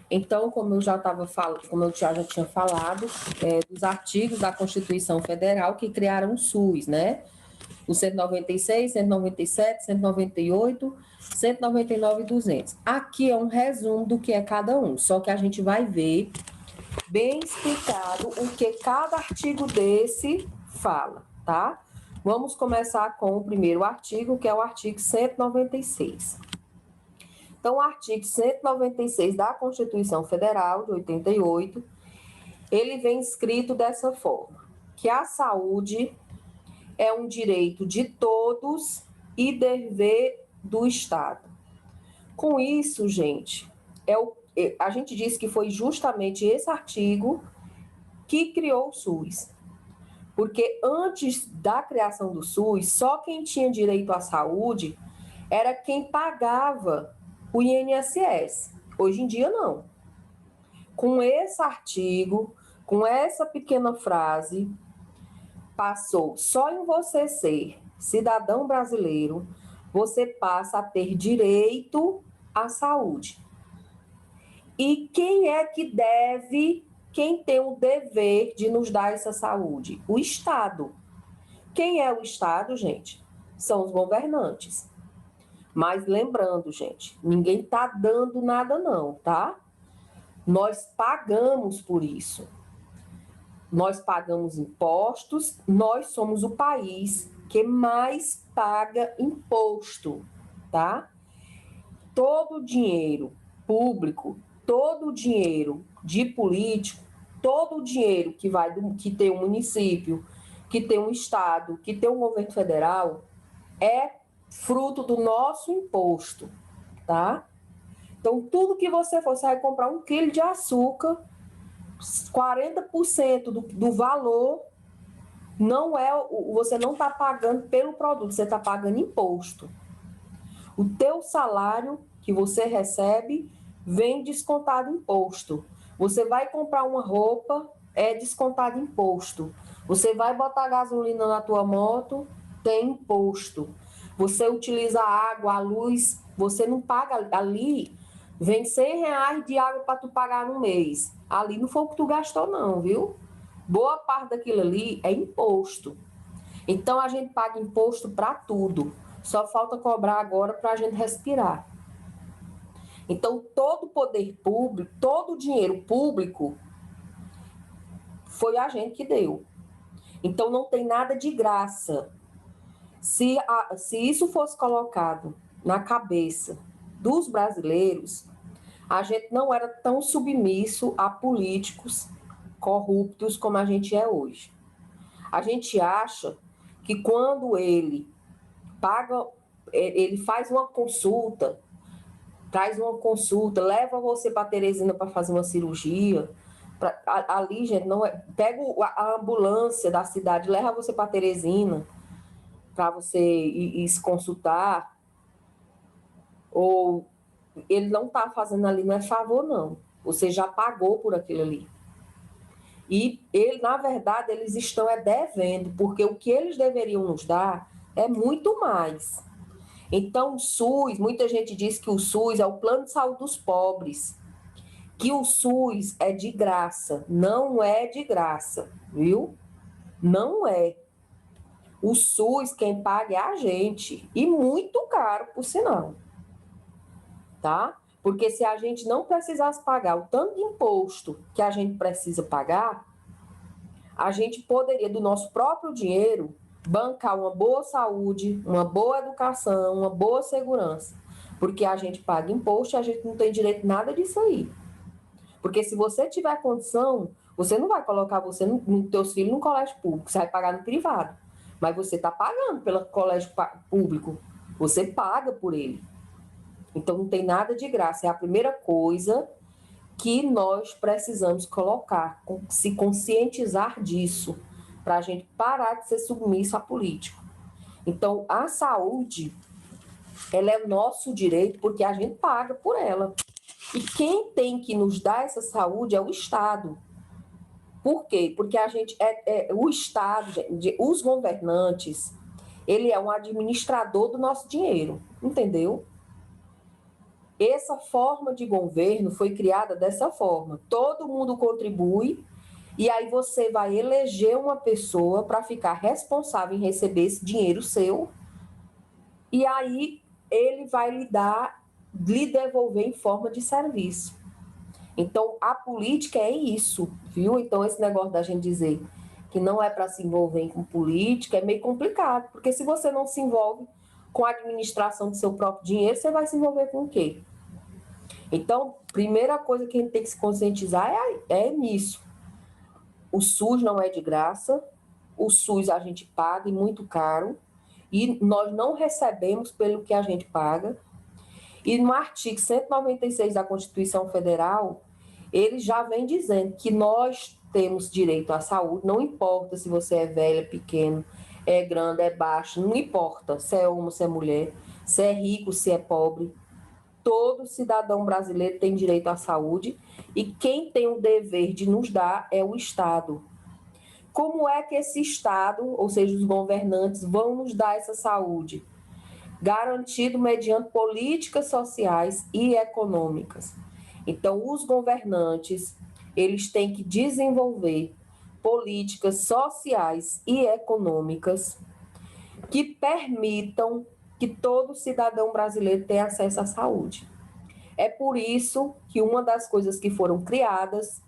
Então, como eu já estava falando, como eu já tinha falado, dos artigos da Constituição Federal que criaram o SUS, né? O 196, 197, 198, 199 e 200. Aqui é um resumo do que é cada um, só que a gente vai ver bem explicado o que cada artigo desse fala, tá? Vamos começar com o primeiro artigo, que é o artigo 196. Então, o artigo 196 da Constituição Federal de 88, ele vem escrito dessa forma, que a saúde é um direito de todos e dever do Estado. Com isso, gente, a gente disse que foi justamente esse artigo que criou o SUS. Porque antes da criação do SUS, só quem tinha direito à saúde era quem pagava o INSS. Hoje em dia, não. Com esse artigo, com essa pequena frase, passou só em você ser cidadão brasileiro, você passa a ter direito à saúde. E quem é que deve, quem tem o dever de nos dar essa saúde? O Estado. Quem é o Estado, gente? São os governantes. Mas lembrando, gente, ninguém está dando nada não, tá? Nós pagamos por isso. Nós pagamos impostos, nós somos o país que mais paga imposto, tá? Todo o dinheiro público, todo o dinheiro de político, todo o dinheiro que tem um município, que tem um estado, que tem um governo federal, é fruto do nosso imposto, tá? Então, tudo que você vai comprar 1 quilo de açúcar, 40% do valor não é, você não está pagando pelo produto, você está pagando imposto. O teu salário que você recebe vem descontado imposto. Você vai comprar uma roupa, é descontado imposto. Você vai botar gasolina na tua moto, tem imposto. Você utiliza a água, a luz, você não paga ali, vem R$100 de água para tu pagar no mês. Ali não foi o que tu gastou não, viu? Boa parte daquilo ali é imposto. Então a gente paga imposto para tudo. Só falta cobrar agora para a gente respirar. Então todo o poder público, todo o dinheiro público foi a gente que deu. Então não tem nada de graça. Se isso fosse colocado na cabeça dos brasileiros, a gente não era tão submisso a políticos corruptos como a gente é hoje. A gente acha que quando ele faz uma consulta, traz uma consulta, leva você para Teresina para fazer uma cirurgia, ali, gente, não é, pega a ambulância da cidade, leva você para Teresina para você ir se consultar, ou ele não está fazendo ali, não é favor, não. Você já pagou por aquilo ali. E, na verdade, eles estão devendo, porque o que eles deveriam nos dar é muito mais. Então, o SUS, muita gente diz que o SUS é o plano de saúde dos pobres, que o SUS é de graça. Não é de graça, viu? Não é. O SUS, quem paga é a gente, e muito caro, por sinal. Tá? Porque se a gente não precisasse pagar o tanto de imposto que a gente precisa pagar, a gente poderia, do nosso próprio dinheiro, bancar uma boa saúde, uma boa educação, uma boa segurança. Porque a gente paga imposto e a gente não tem direito a nada disso aí. Porque se você tiver condição, você não vai colocar teus filhos no colégio público, você vai pagar no privado. Mas você está pagando pelo colégio público, você paga por ele. Então não tem nada de graça, é a primeira coisa que nós precisamos colocar, se conscientizar disso, para a gente parar de ser submisso a político. Então, a saúde, ela é nosso direito porque a gente paga por ela. E quem tem que nos dar essa saúde é o Estado. Por quê? Porque o Estado, os governantes, ele é um administrador do nosso dinheiro, entendeu? Essa forma de governo foi criada dessa forma. Todo mundo contribui e aí você vai eleger uma pessoa para ficar responsável em receber esse dinheiro seu e aí ele vai lhe devolver em forma de serviço. Então, a política é isso, viu? Então, esse negócio da gente dizer que não é para se envolver com política é meio complicado, porque se você não se envolve com a administração do seu próprio dinheiro, você vai se envolver com o quê? Então, primeira coisa que a gente tem que se conscientizar é nisso. O SUS não é de graça, o SUS a gente paga e muito caro, e nós não recebemos pelo que a gente paga. E no artigo 196 da Constituição Federal, ele já vem dizendo que nós temos direito à saúde, não importa se você é velho, é pequeno, é grande, é baixo, não importa se é homem, se é mulher, se é rico, se é pobre. Todo cidadão brasileiro tem direito à saúde e quem tem o dever de nos dar é o Estado. Como é que esse Estado, ou seja, os governantes, vão nos dar essa saúde? Garantido mediante políticas sociais e econômicas. Então, os governantes, eles têm que desenvolver políticas sociais e econômicas que permitam que todo cidadão brasileiro tenha acesso à saúde. É por isso que uma das coisas que foram criadas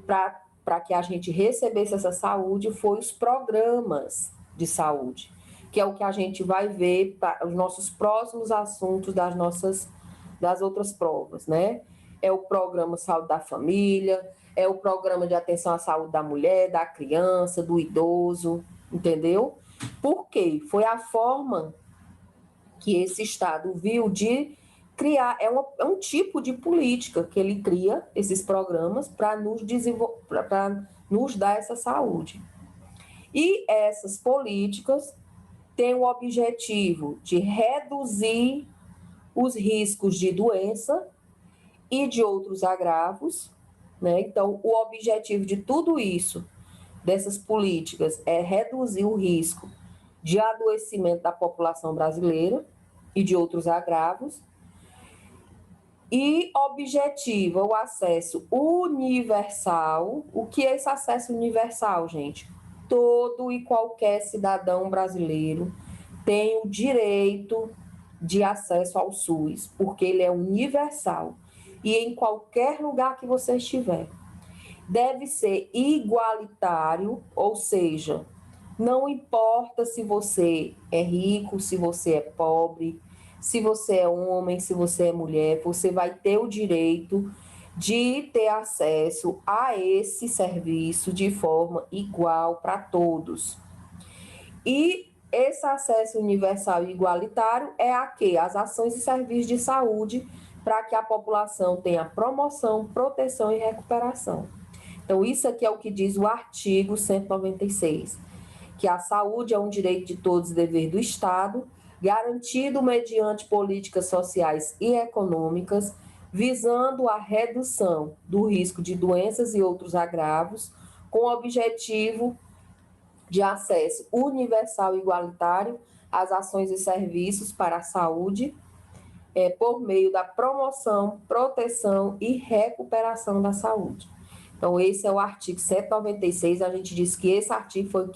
para que a gente recebesse essa saúde foi os programas de saúde, que é o que a gente vai ver para os nossos próximos assuntos das outras provas, né? É o programa Saúde da Família, é o programa de atenção à saúde da mulher, da criança, do idoso, entendeu? Por quê? Foi a forma que esse Estado viu de criar, é um tipo de política que ele cria, esses programas, para nos dar essa saúde. E essas políticas têm o objetivo de reduzir os riscos de doença e de outros agravos, né? Então, o objetivo de tudo isso, dessas políticas, é reduzir o risco de adoecimento da população brasileira e de outros agravos, e objetiva o acesso universal. O que é esse acesso universal, gente? Todo e qualquer cidadão brasileiro tem o direito de acesso ao SUS, porque ele é universal e em qualquer lugar que você estiver. Deve ser igualitário, ou seja, não importa se você é rico, se você é pobre, se você é homem, se você é mulher, você vai ter o direito de ter acesso a esse serviço de forma igual para todos. E esse acesso universal e igualitário é a quê? As ações e serviços de saúde para que a população tenha promoção, proteção e recuperação. Então, isso aqui é o que diz o artigo 196, que a saúde é um direito de todos e dever do Estado, garantido mediante políticas sociais e econômicas, visando a redução do risco de doenças e outros agravos, com o objetivo de acesso universal e igualitário às ações e serviços para a saúde, por meio da promoção, proteção e recuperação da saúde. Então, esse é o artigo 196, a gente diz que esse artigo foi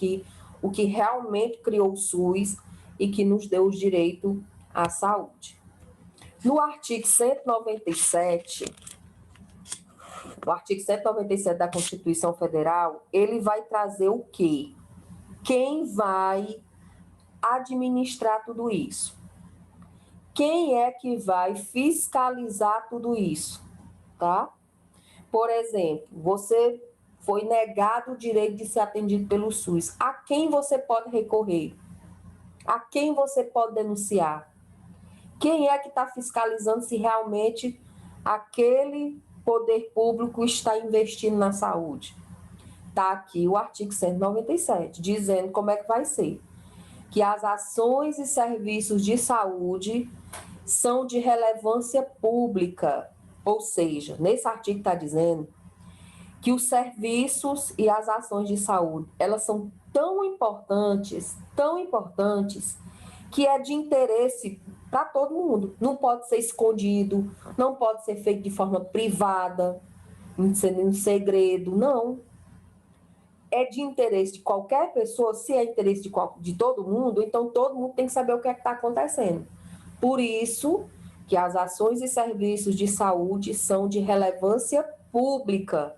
o que realmente criou o SUS e que nos deu o direito à saúde. No artigo 197, o artigo 197 da Constituição Federal, ele vai trazer o quê? Quem vai administrar tudo isso? Quem é que vai fiscalizar tudo isso, tá? Por exemplo, você foi negado o direito de ser atendido pelo SUS. A quem você pode recorrer? A quem você pode denunciar? Quem é que está fiscalizando se realmente aquele poder público está investindo na saúde? Está aqui o artigo 197, dizendo como é que vai ser. Que as ações e serviços de saúde são de relevância pública. Ou seja, nesse artigo está dizendo que os serviços e as ações de saúde, elas são tão importantes, que é de interesse para todo mundo. Não pode ser escondido, não pode ser feito de forma privada, não sendo um segredo, não. É de interesse de qualquer pessoa, se é interesse de todo mundo, então todo mundo tem que saber o que é que está acontecendo. Por isso que as ações e serviços de saúde são de relevância pública,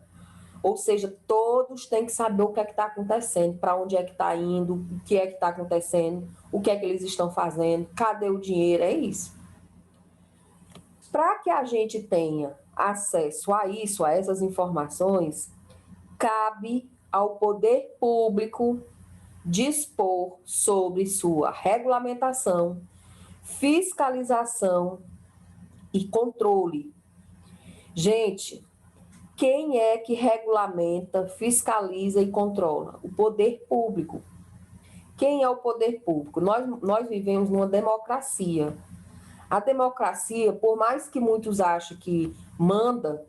ou seja, todos têm que saber o que é que está acontecendo, para onde é que está indo, o que é que está acontecendo, o que é que eles estão fazendo, cadê o dinheiro, é isso. Para que a gente tenha acesso a isso, a essas informações, cabe ao poder público dispor sobre sua regulamentação, fiscalização e controle. Gente, quem é que regulamenta, fiscaliza e controla? O poder público. Quem é o poder público? Nós vivemos numa democracia. A democracia, por mais que muitos achem que manda,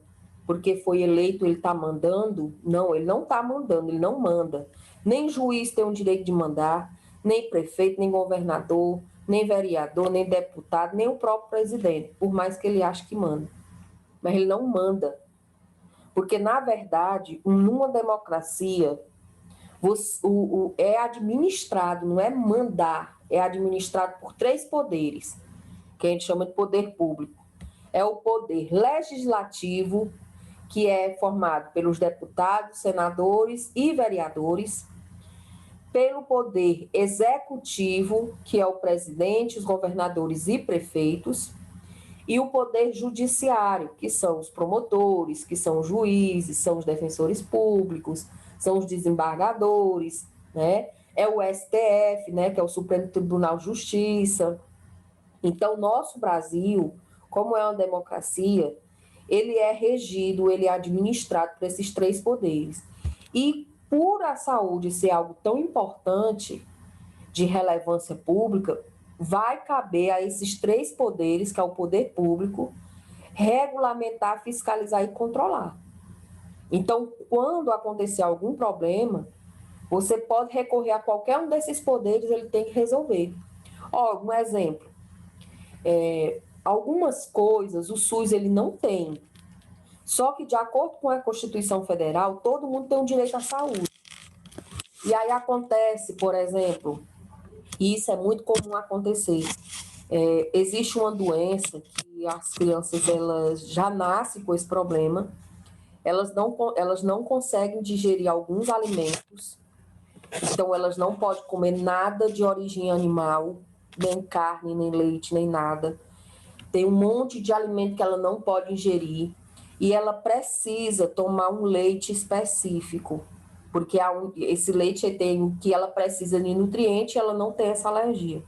porque foi eleito, ele está mandando, não, ele não está mandando, ele não manda. Nem juiz tem o direito de mandar, nem prefeito, nem governador, nem vereador, nem deputado, nem o próprio presidente, por mais que ele ache que manda. Mas ele não manda. Porque, na verdade, numa democracia, é administrado, não é mandar, é administrado por 3 poderes, que a gente chama de poder público. É o poder legislativo, que é formado pelos deputados, senadores e vereadores, pelo poder executivo, que é o presidente, os governadores e prefeitos, e o poder judiciário, que são os promotores, que são os juízes, são os defensores públicos, são os desembargadores, né? É o STF, né, que é o Supremo Tribunal de Justiça. Então, nosso Brasil, como é uma democracia, ele é regido, ele é administrado por esses 3 poderes. E por a saúde ser algo tão importante, de relevância pública, vai caber a esses 3 poderes, que é o poder público, regulamentar, fiscalizar e controlar. Então, quando acontecer algum problema, você pode recorrer a qualquer um desses poderes, ele tem que resolver. Ó, um exemplo. Algumas coisas o SUS ele não tem. Só que, de acordo com a Constituição Federal, todo mundo tem um direito à saúde. E aí acontece, por exemplo, e isso é muito comum acontecer, existe uma doença que as crianças elas já nascem com esse problema, elas não conseguem digerir alguns alimentos, então elas não podem comer nada de origem animal, nem carne, nem leite, nem nada. Tem um monte de alimento que ela não pode ingerir e ela precisa tomar um leite específico, porque esse leite tem o que ela precisa de nutriente e ela não tem essa alergia.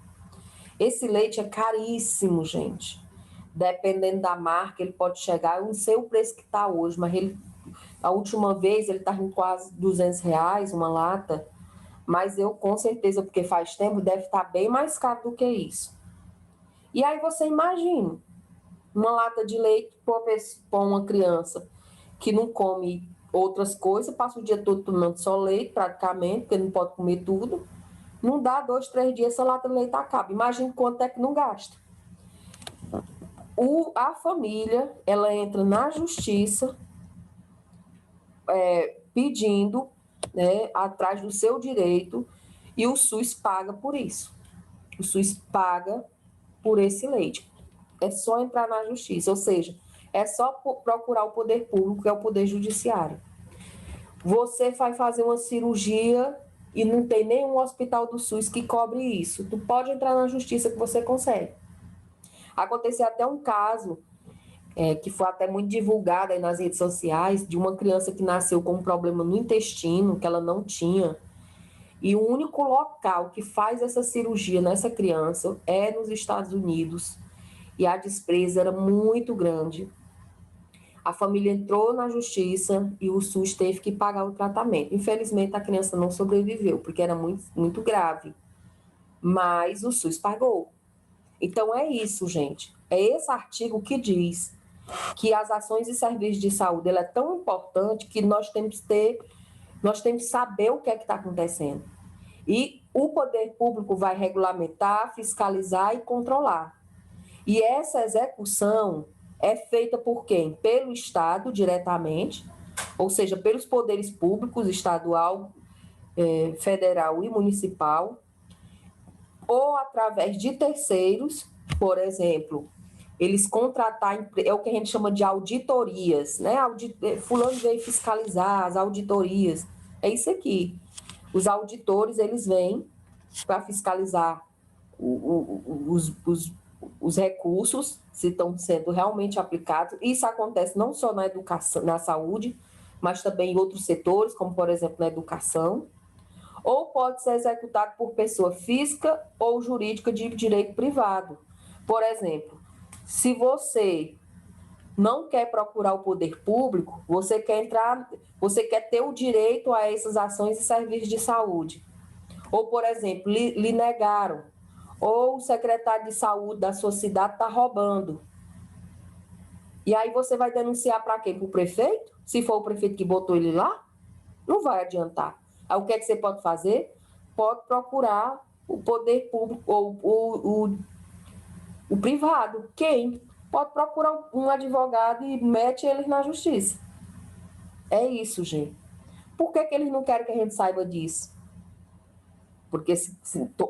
Esse leite é caríssimo, gente. Dependendo da marca, ele pode chegar, eu não sei o preço que está hoje, mas a última vez ele está em quase R$ 200 uma lata, mas eu com certeza, porque faz tempo, deve estar bem mais caro do que isso. E aí você imagina, uma lata de leite para uma criança que não come outras coisas, passa o dia todo tomando só leite, praticamente, porque não pode comer tudo. Não dá 2, 3 dias, essa lata de leite acaba. Imagina quanto é que não gasta. A família, ela entra na justiça pedindo, né, atrás do seu direito, e o SUS paga por isso. O SUS paga por esse leite. É só entrar na justiça, ou seja, é só procurar o poder público, que é o poder judiciário. Você vai fazer uma cirurgia e não tem nenhum hospital do SUS que cobre isso. Tu pode entrar na justiça que você consegue. Aconteceu até um caso que foi até muito divulgado aí nas redes sociais, de uma criança que nasceu com um problema no intestino, que ela não tinha, e o único local que faz essa cirurgia nessa criança é nos Estados Unidos, e a despesa era muito grande. A família entrou na justiça e o SUS teve que pagar o tratamento. Infelizmente, a criança não sobreviveu, porque era muito, muito grave. Mas o SUS pagou. Então, é isso, gente. É esse artigo que diz que as ações e serviços de saúde ela é tão importante que nós temos que saber o que é que está acontecendo. E o poder público vai regulamentar, fiscalizar e controlar. E essa execução é feita por quem? Pelo Estado, diretamente, ou seja, pelos poderes públicos, estadual, federal e municipal, ou através de terceiros, por exemplo, eles contratar, é o que a gente chama de auditorias, né? Fulano veio fiscalizar as auditorias, é isso aqui. Os auditores, eles vêm para fiscalizar os recursos, se estão sendo realmente aplicados. Isso acontece não só na educação, na saúde, mas também em outros setores, como, por exemplo, na educação. Ou pode ser executado por pessoa física ou jurídica de direito privado. Por exemplo, se você não quer procurar o poder público, você quer ter o direito a essas ações e serviços de saúde. Ou, por exemplo, lhe negaram, ou o secretário de saúde da sua cidade está roubando. E aí você vai denunciar para quem? Para o prefeito? Se for o prefeito que botou ele lá, não vai adiantar. Aí o que é que você pode fazer? Pode procurar o poder público ou o privado. Quem? Pode procurar um advogado e mete eles na justiça. É isso, gente. Por que eles não querem que a gente saiba disso? Porque,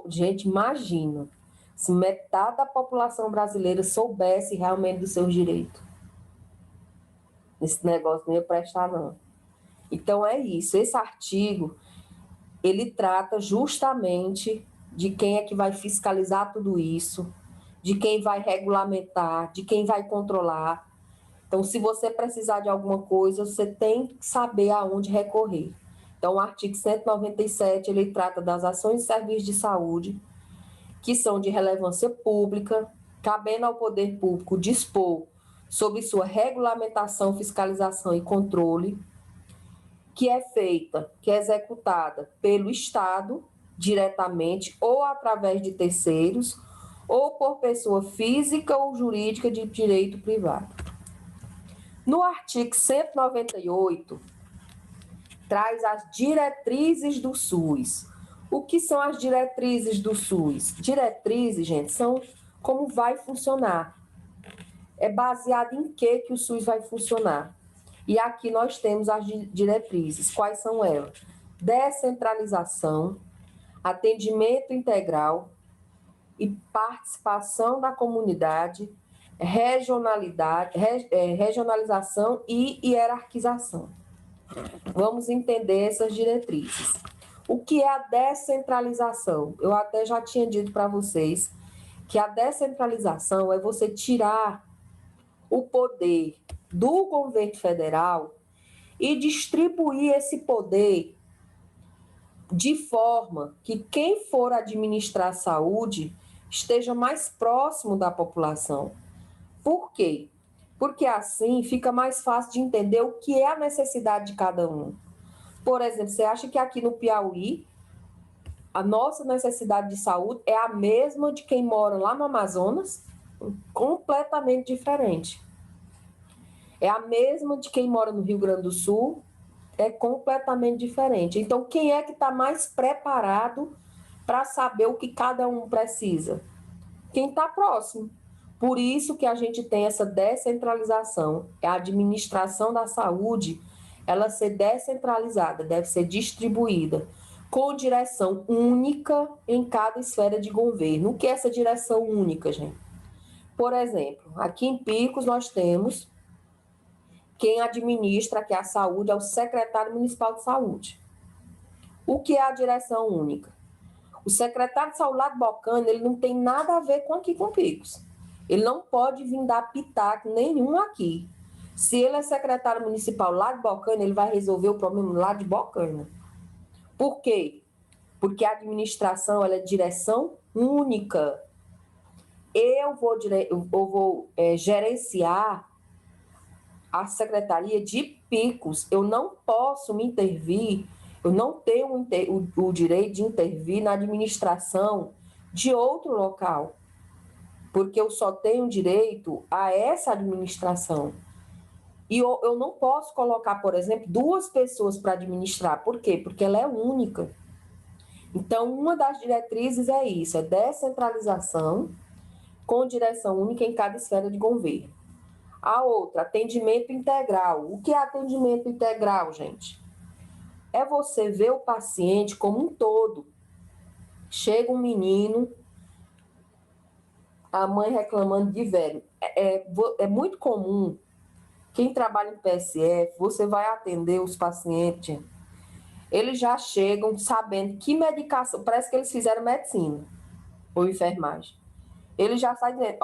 gente, imagina se metade da população brasileira soubesse realmente dos seus direitos. Esse negócio não ia prestar, não. Então, é isso. Esse artigo, ele trata justamente de quem é que vai fiscalizar tudo isso, de quem vai regulamentar, de quem vai controlar. Então, se você precisar de alguma coisa, você tem que saber aonde recorrer. Então, o artigo 197, ele trata das ações e serviços de saúde, que são de relevância pública, cabendo ao poder público dispor sobre sua regulamentação, fiscalização e controle, que é executada pelo Estado, diretamente, ou através de terceiros, ou por pessoa física ou jurídica de direito privado. No artigo 198, traz as diretrizes do SUS. O que são as diretrizes do SUS? Diretrizes, gente, são como vai funcionar. É baseado em que o SUS vai funcionar. E aqui nós temos as diretrizes. Quais são elas? Descentralização, atendimento integral e participação da comunidade, regionalização e hierarquização. Vamos entender essas diretrizes. O que é a descentralização? Eu até já tinha dito para vocês que a descentralização é você tirar o poder do governo federal e distribuir esse poder de forma que quem for administrar a saúde esteja mais próximo da população. Por quê? Porque assim fica mais fácil de entender o que é a necessidade de cada um. Por exemplo, você acha que aqui no Piauí a nossa necessidade de saúde é a mesma de quem mora lá no Amazonas? Completamente diferente. É a mesma de quem mora no Rio Grande do Sul? É completamente diferente. Então, quem é que está mais preparado para saber o que cada um precisa? Quem está próximo. Por isso que a gente tem essa descentralização. É a administração da saúde, ela ser descentralizada, deve ser distribuída, com direção única em cada esfera de governo. O que é essa direção única, gente? Por exemplo, aqui em Picos nós temos quem administra que a saúde é o secretário municipal de saúde. O que é a direção única? O secretário de saúde lá de Bocana, ele não tem nada a ver com aqui com Picos. Ele não pode vir dar pitaco nenhum aqui. Se ele é secretário municipal lá de Bocana, ele vai resolver o problema lá de Bocana. Por quê? Porque a administração ela é direção única. Eu vou gerenciar a Secretaria de Picos. Eu não posso me intervir, eu não tenho o direito de intervir na administração de outro local, porque eu só tenho direito a essa administração. E eu não posso colocar, por exemplo, 2 pessoas para administrar. Por quê? Porque ela é única. Então, uma das diretrizes é isso, é descentralização, com direção única em cada esfera de governo. A outra, atendimento integral. O que é atendimento integral, gente? É você ver o paciente como um todo. Chega um menino, a mãe reclamando de verme. É muito comum, quem trabalha em PSF, você vai atender os pacientes, eles já chegam sabendo que medicação, parece que eles fizeram medicina ou enfermagem. Ele já sai dizendo,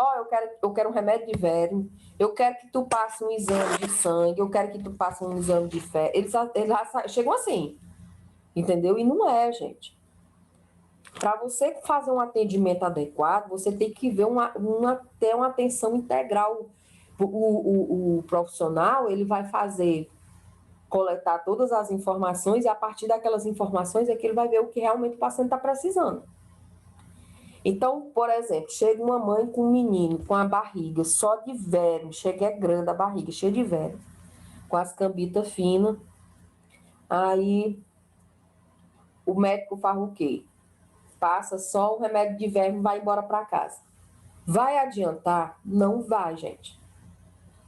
eu quero um remédio de verme, eu quero que tu passe um exame de sangue, eu quero que tu passe um exame de fé. Eles já chegam assim, entendeu? E não é, gente. Para você fazer um atendimento adequado, você tem que ver ter uma atenção integral. O profissional, ele vai coletar todas as informações e a partir daquelas informações é que ele vai ver o que realmente o paciente está precisando. Então, por exemplo, chega uma mãe com um menino com a barriga só de verme, chega grande a barriga, cheia de verme, com as cambitas finas, aí o médico faz o quê? Passa só o remédio de verme e vai embora para casa. Vai adiantar? Não vai, gente.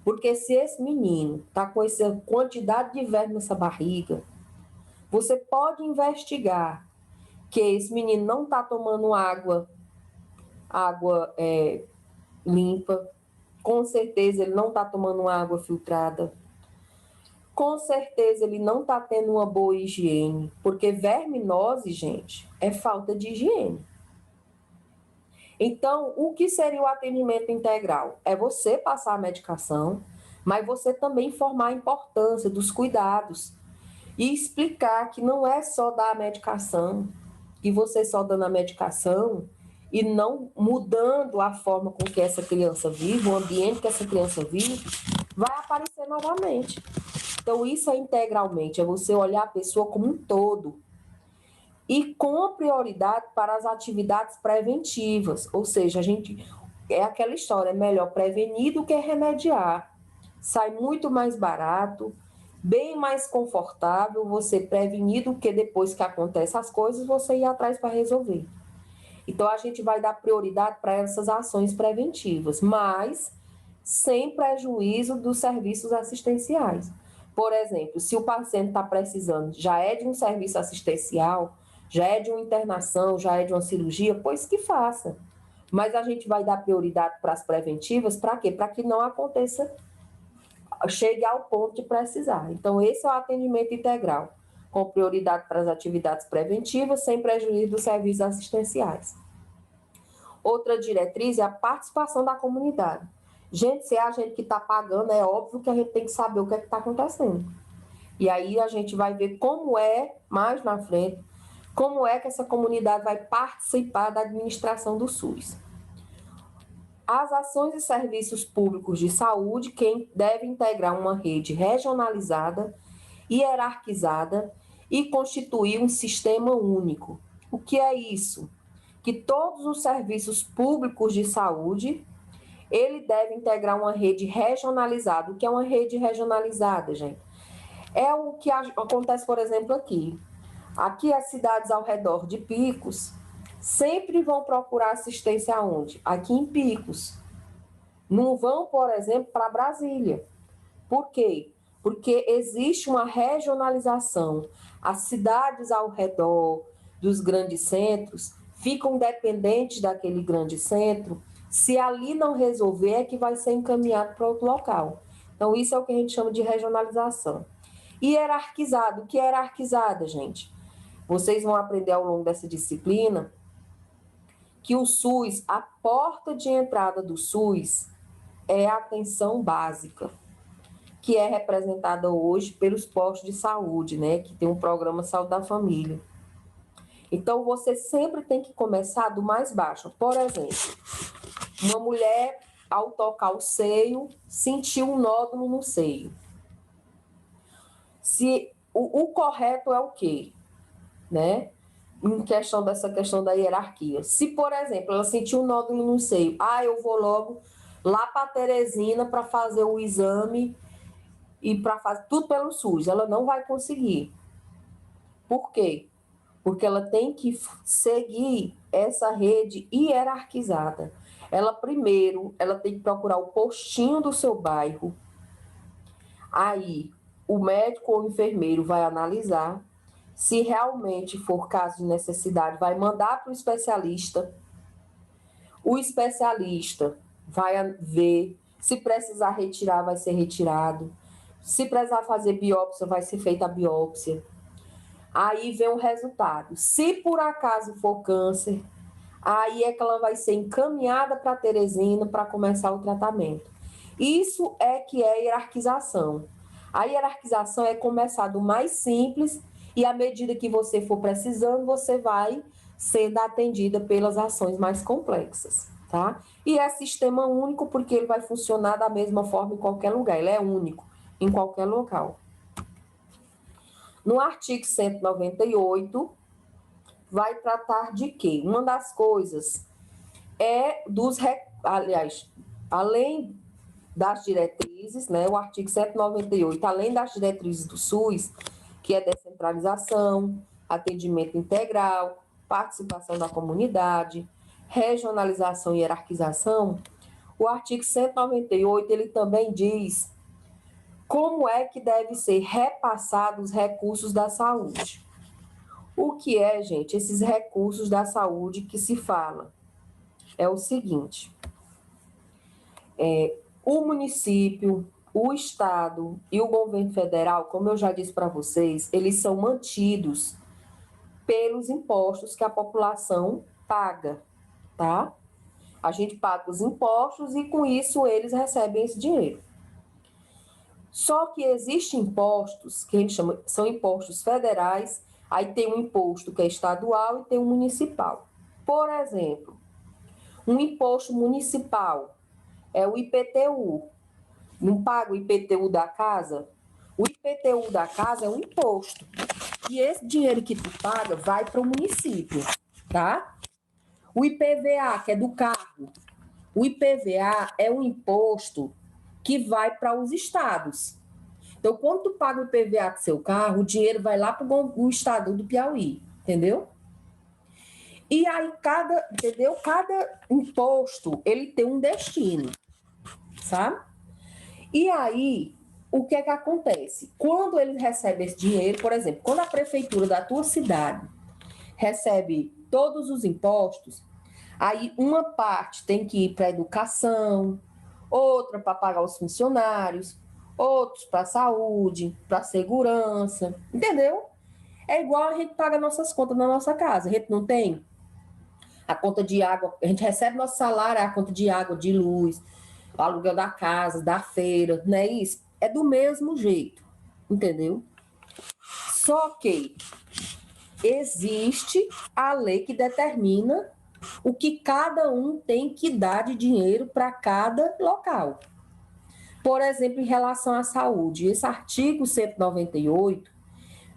Porque se esse menino está com essa quantidade de verme nessa barriga, você pode investigar que esse menino não está tomando água limpa, com certeza ele não está tomando água filtrada, com certeza ele não está tendo uma boa higiene, porque verminose, gente, é falta de higiene. Então, o que seria o atendimento integral? É você passar a medicação, mas você também informar a importância dos cuidados e explicar que não é só dar a medicação, que você só dando a medicação e não mudando a forma com que essa criança vive, o ambiente que essa criança vive, vai aparecer novamente. Então, isso é integralmente, é você olhar a pessoa como um todo e com prioridade para as atividades preventivas, ou seja, é aquela história, é melhor prevenir do que remediar. Sai muito mais barato, bem mais confortável você prevenir do que depois que acontecem as coisas, você ir atrás para resolver. Então, a gente vai dar prioridade para essas ações preventivas, mas sem prejuízo dos serviços assistenciais. Por exemplo, se o paciente está precisando, já é de um serviço assistencial, já é de uma internação, já é de uma cirurgia, pois que faça. Mas a gente vai dar prioridade para as preventivas, para quê? Para que não aconteça, chegue ao ponto de precisar. Então, esse é o atendimento integral, com prioridade para as atividades preventivas, sem prejuízo dos serviços assistenciais. Outra diretriz é a participação da comunidade. Gente, se é a gente que está pagando, é óbvio que a gente tem que saber o que está acontecendo. E aí a gente vai ver como é, mais na frente, como é que essa comunidade vai participar da administração do SUS. As ações e serviços públicos de saúde, quem deve integrar uma rede regionalizada, hierarquizada e constituir um sistema único. O que é isso? Que todos os serviços públicos de saúde, ele deve integrar uma rede regionalizada. O que é uma rede regionalizada, gente? É o que acontece, por exemplo, aqui. Aqui, as cidades ao redor de Picos sempre vão procurar assistência aonde? Aqui em Picos. Não vão, por exemplo, para Brasília. Por quê? Porque existe uma regionalização. As cidades ao redor dos grandes centros ficam dependentes daquele grande centro. Se ali não resolver, é que vai ser encaminhado para outro local. Então, isso é o que a gente chama de regionalização. E hierarquizado. O que é hierarquizada, gente? Vocês vão aprender ao longo dessa disciplina que o SUS, a porta de entrada do SUS é a atenção básica, que é representada hoje pelos postos de saúde, né? Que tem um programa Saúde da Família. Então, você sempre tem que começar do mais baixo. Por exemplo, uma mulher, ao tocar o seio, sentiu um nódulo no seio. Se o correto é o quê? Né? Em questão dessa questão da hierarquia. Se, por exemplo, ela sentiu um nódulo no seio, eu vou logo lá para Teresina para fazer o exame e para fazer tudo pelo SUS. Ela não vai conseguir. Por quê? Porque ela tem que seguir essa rede hierarquizada. ela tem que procurar o postinho do seu bairro. Aí, o médico ou o enfermeiro vai analisar. Se realmente for caso de necessidade, vai mandar para o especialista. O especialista vai ver. Se precisar retirar, vai ser retirado. Se precisar fazer biópsia, vai ser feita a biópsia. Aí vem o resultado. Se por acaso for câncer, aí é que ela vai ser encaminhada para Teresina para começar o tratamento. Isso é que é hierarquização. A hierarquização é começar do mais simples e à medida que você for precisando, você vai sendo atendida pelas ações mais complexas, tá? E é sistema único porque ele vai funcionar da mesma forma em qualquer lugar, ele é único em qualquer local. No artigo 198, vai tratar de quê? Uma das coisas é aliás, além das diretrizes, né, o artigo 198, além das diretrizes do SUS, que é descentralização, atendimento integral, participação da comunidade, regionalização e hierarquização, o artigo 198, ele também diz como é que deve ser repassados os recursos da saúde. O que é, gente, esses recursos da saúde que se fala? É o seguinte, o município, o estado e o governo federal, como eu já disse para vocês, eles são mantidos pelos impostos que a população paga, tá? A gente paga os impostos e com isso eles recebem esse dinheiro. Só que existem impostos que a gente chama, são impostos federais, aí tem um imposto que é estadual e tem um municipal. Por exemplo, um imposto municipal é o IPTU. Não paga o IPTU da casa? O IPTU da casa é um imposto. E esse dinheiro que tu paga vai para o município, tá? O IPVA, que é do carro. O IPVA é um imposto que vai para os estados. Então, quando tu paga o IPVA do seu carro, o dinheiro vai lá para o estado do Piauí, entendeu? E aí, cada imposto, ele tem um destino, sabe? E aí, o que é que acontece? Quando eles recebem esse dinheiro, por exemplo, quando a prefeitura da tua cidade recebe todos os impostos, aí uma parte tem que ir para a educação, outra para pagar os funcionários, outros para a saúde, para a segurança, entendeu? É igual a gente paga nossas contas na nossa casa, a gente não tem a conta de água, a gente recebe nosso salário, a conta de água, de luz, o aluguel da casa, da feira, não é isso? É do mesmo jeito, entendeu? Só que existe a lei que determina o que cada um tem que dar de dinheiro para cada local. Por exemplo, em relação à saúde, esse artigo 198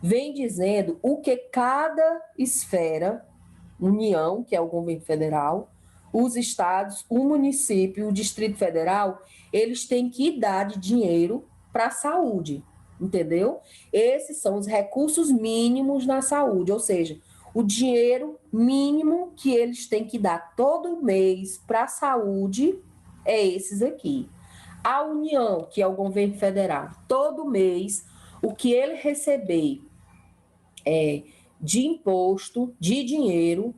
vem dizendo o que cada esfera, União, que é o governo federal, os estados, o município, o Distrito Federal, eles têm que dar de dinheiro para a saúde, entendeu? Esses são os recursos mínimos na saúde, ou seja, o dinheiro mínimo que eles têm que dar todo mês para a saúde é esses aqui. A União, que é o governo federal, todo mês, o que ele receber de imposto, de dinheiro,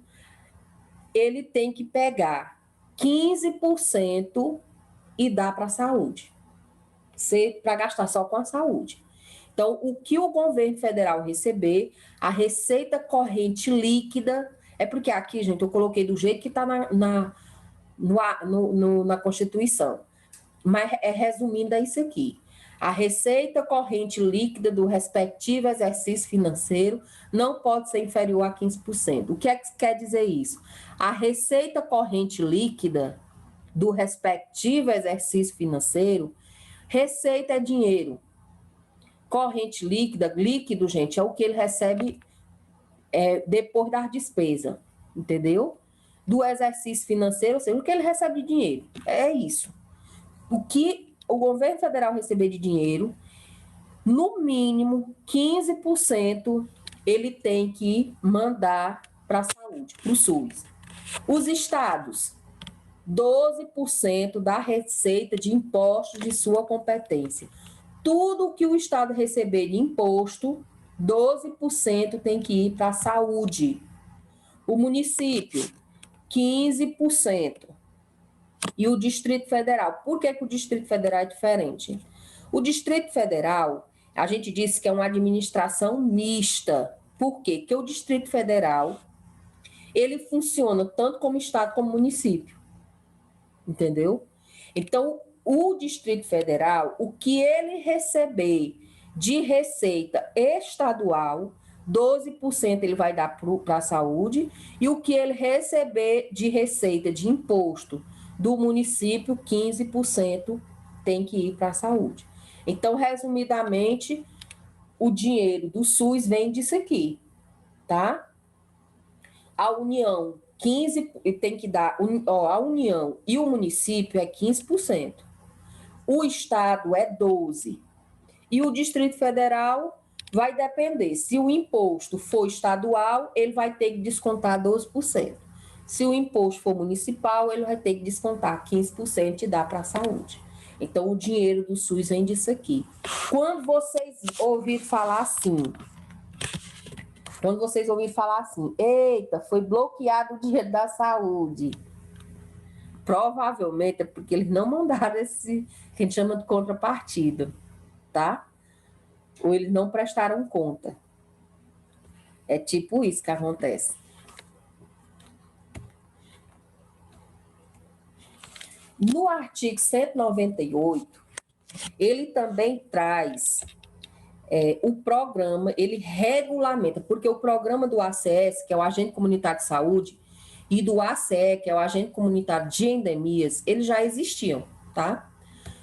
ele tem que pegar 15% e dar para a saúde, para gastar só com a saúde. Então, o que o governo federal receber, a receita corrente líquida, é porque aqui, gente, eu coloquei do jeito que está na Constituição, mas resumindo é isso aqui. A receita corrente líquida do respectivo exercício financeiro não pode ser inferior a 15%. O que é que quer dizer isso? A receita corrente líquida do respectivo exercício financeiro, receita é dinheiro. Corrente líquida, líquido, gente, é o que ele recebe depois das despesas, entendeu? Do exercício financeiro, ou seja, o que ele recebe de dinheiro. É isso. O que o governo federal receber de dinheiro, no mínimo 15% ele tem que mandar para a saúde, para o SUS. Os estados, 12% da receita de impostos de sua competência. Tudo que o Estado receber de imposto, 12% tem que ir para a saúde. O município, 15%. E o Distrito Federal. Por que o Distrito Federal é diferente? O Distrito Federal, a gente disse que é uma administração mista. Por quê? Porque o Distrito Federal, ele funciona tanto como Estado como município. Entendeu? Então, o Distrito Federal, o que ele receber de receita estadual, 12% ele vai dar para a saúde, e o que ele receber de receita de imposto do município, 15% tem que ir para a saúde. Então, resumidamente, o dinheiro do SUS vem disso aqui, tá? A União, 15, tem que dar, a União e o município é 15%. O Estado é 12%. E o Distrito Federal vai depender. Se o imposto for estadual, ele vai ter que descontar 12%. Se o imposto for municipal, ele vai ter que descontar 15% e dar para a saúde. Então, o dinheiro do SUS vem disso aqui. Quando vocês ouvirem falar assim, eita, foi bloqueado o dinheiro da saúde, provavelmente é porque eles não mandaram esse, que a gente chama de contrapartida, tá? Ou eles não prestaram conta. É tipo isso que acontece. No artigo 198, ele também traz o programa, ele regulamenta, porque o programa do ACS, que é o Agente Comunitário de Saúde, e do ACE, que é o Agente Comunitário de Endemias, eles já existiam, tá?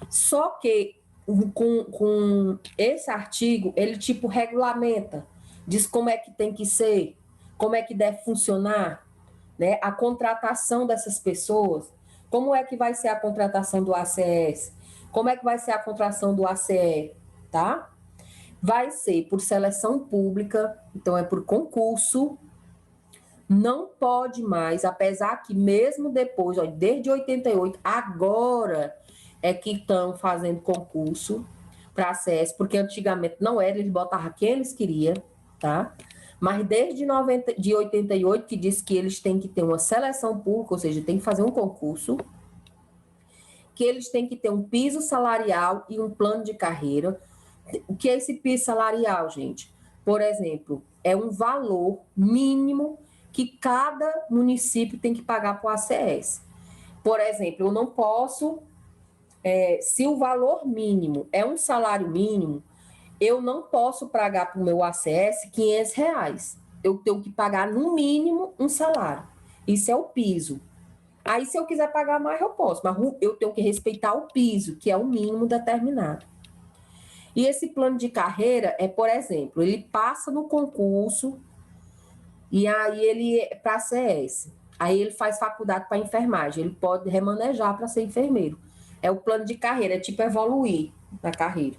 Só que com esse artigo, ele tipo regulamenta, diz como é que tem que ser, como é que deve funcionar, né? A contratação dessas pessoas, como é que vai ser a contratação do ACS, como é que vai ser a contratação do ACE, tá? Vai ser por seleção pública, então é por concurso, não pode mais, apesar que mesmo depois, ó, desde 88, agora é que estão fazendo concurso para acesso, porque antigamente não era, eles botavam quem eles queriam, tá? Mas desde 88, que diz que eles têm que ter uma seleção pública, ou seja, tem que fazer um concurso, que eles têm que ter um piso salarial e um plano de carreira. O que é esse piso salarial, gente? Por exemplo, é um valor mínimo que cada município tem que pagar para o ACS. Por exemplo, eu não posso, se o valor mínimo é um salário mínimo, eu não posso pagar para o meu ACS R$ 500. Eu tenho que pagar, no mínimo, um salário. Isso é o piso. Aí, se eu quiser pagar mais, eu posso, mas eu tenho que respeitar o piso, que é o mínimo determinado. E esse plano de carreira é, por exemplo, ele passa no concurso e aí ele para CS. Aí ele faz faculdade para enfermagem, ele pode remanejar para ser enfermeiro. É o plano de carreira, é tipo evoluir na carreira.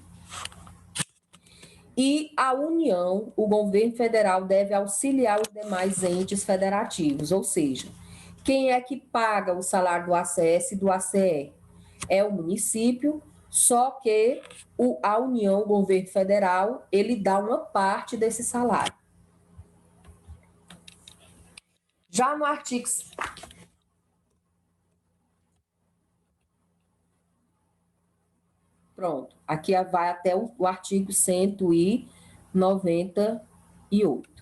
E a União, o governo federal deve auxiliar os demais entes federativos, ou seja, quem é que paga o salário do ACS e do ACE? É o município, só que a União, o governo federal, ele dá uma parte desse salário. Já no artigo... Pronto, aqui vai até o artigo 198.